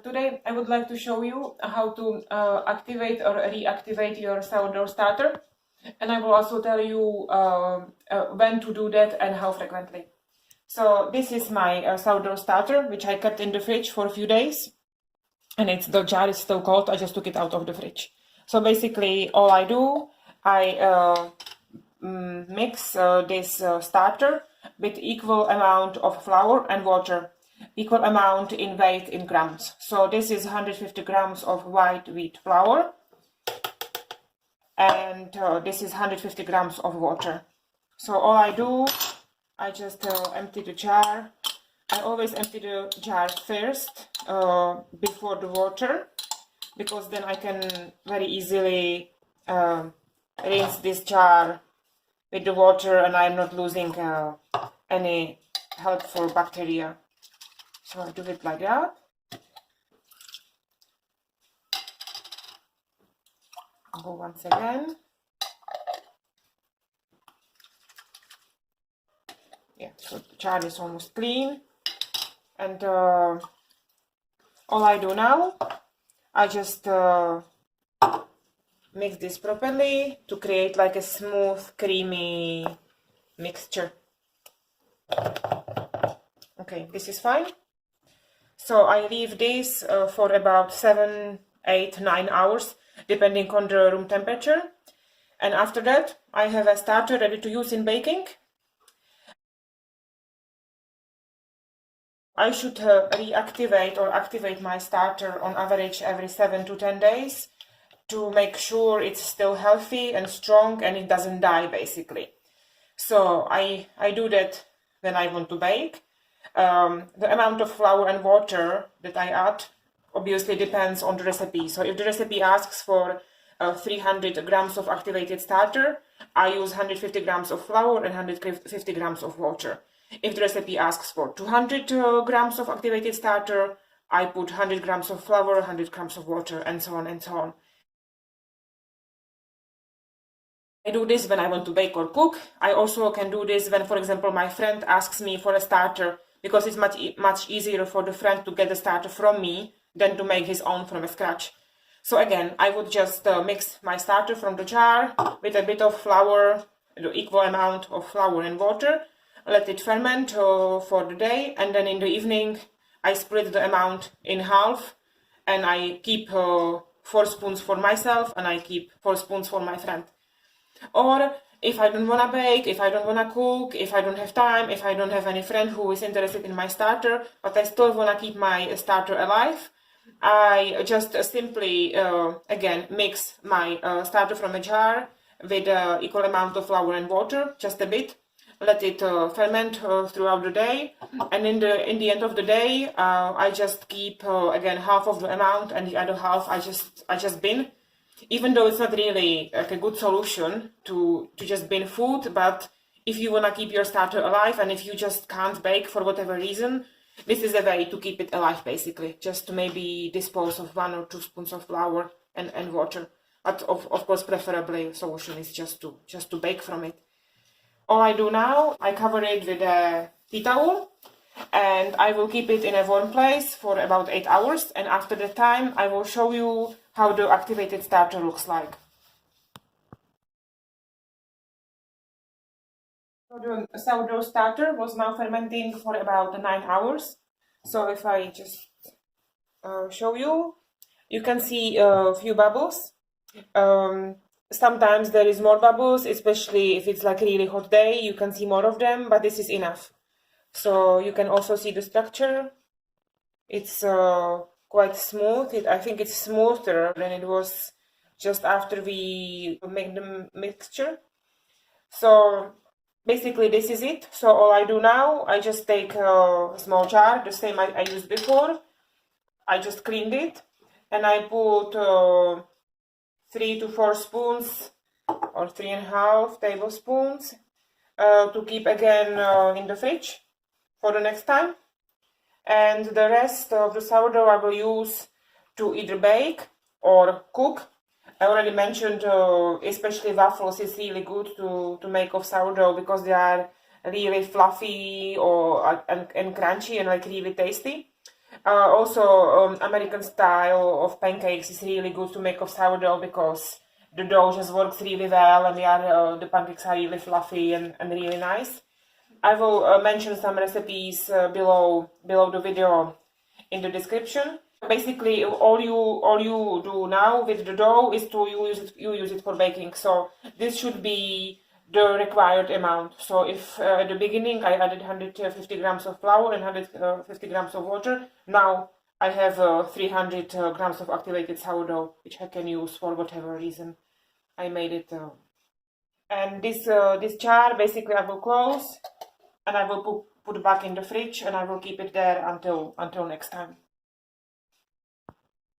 Today I would like to show you how to activate or reactivate your sourdough starter, and I will also tell you when to do that and how frequently. So this is my sourdough starter, which I kept in the fridge for a few days, and the jar is still cold. I just took it out of the fridge. So basically all I do, I mix this starter with equal amount of flour and water, equal amount in weight in grams. So this is 150 grams of white wheat flour, and this is 150 grams of water. So all I do, I just empty the jar. I always empty the jar first before the water, because then I can very easily rinse this jar with the water and I'm not losing any helpful bacteria. So I do it like that. I'll go once again. Yeah, so the jar is almost clean. And all I do now, I just mix this properly to create like a smooth, creamy mixture. Okay, this is fine. So I leave this for about 7, 8, 9 hours, depending on the room temperature. And after that, I have a starter ready to use in baking. I should reactivate or activate my starter on average every 7 to 10 days to make sure it's still healthy and strong and it doesn't die, basically. So I do that when I want to bake. The amount of flour and water that I add obviously depends on the recipe. So if the recipe asks for 300 grams of activated starter, I use 150 grams of flour and 150 grams of water. If the recipe asks for 200 grams of activated starter, I put 100 grams of flour, 100 grams of water, and so on and so on. I do this when I want to bake or cook. I also can do this when, for example, my friend asks me for a starter, because it's much easier for the friend to get a starter from me than to make his own from scratch. So again, I would just mix my starter from the jar with a bit of flour, the equal amount of flour and water, let it ferment for the day, and then in the evening I split the amount in half, and I keep 4 spoons for myself and I keep 4 spoons for my friend. Or if I don't want to bake, if I don't want to cook, if I don't have time, if I don't have any friend who is interested in my starter, but I still want to keep my starter alive, I just simply, again, mix my starter from a jar with equal amount of flour and water, just a bit. Let it ferment throughout the day, and in the end of the day, I just keep again half of the amount, and the other half I just bin. Even though it's not really like a good solution to just bin food, but if you want to keep your starter alive and if you just can't bake for whatever reason, this is a way to keep it alive, basically, just to maybe dispose of 1 or 2 spoons of flour and water. But of course, preferably the solution is just to bake from it. All I do now, I cover it with a tea towel, and I will keep it in a warm place for about 8 hours, and after that time I will show you how the activated starter looks like. So the sourdough starter was now fermenting for about 9 hours. So if I just show you, you can see a few bubbles. Sometimes there is more bubbles, especially if it's like a really hot day, you can see more of them, but this is enough. So you can also see the structure. It's quite smooth. I think it's smoother than it was just after we make the mixture. So basically this is it. So all I do now, I just take a small jar, the same I used before. I just cleaned it, and I put 3 to 4 spoons or 3.5 tablespoons to keep again in the fridge for the next time. And the rest of the sourdough I will use to either bake or cook. I already mentioned especially waffles is really good to make of sourdough, because they are really fluffy and crunchy and like really tasty. Also, American style of pancakes is really good to make of sourdough because the dough just works really well, and the pancakes are really fluffy and really nice. I will mention some recipes below the video in the description. Basically, all you do now with the dough is to use it for baking. So this should be the required amount. So if at the beginning I added 150 grams of flour and 150 grams of water, now I have 300 grams of activated sourdough, which I can use for whatever reason I made it. And this jar basically I will close and I will put back in the fridge and I will keep it there until next time.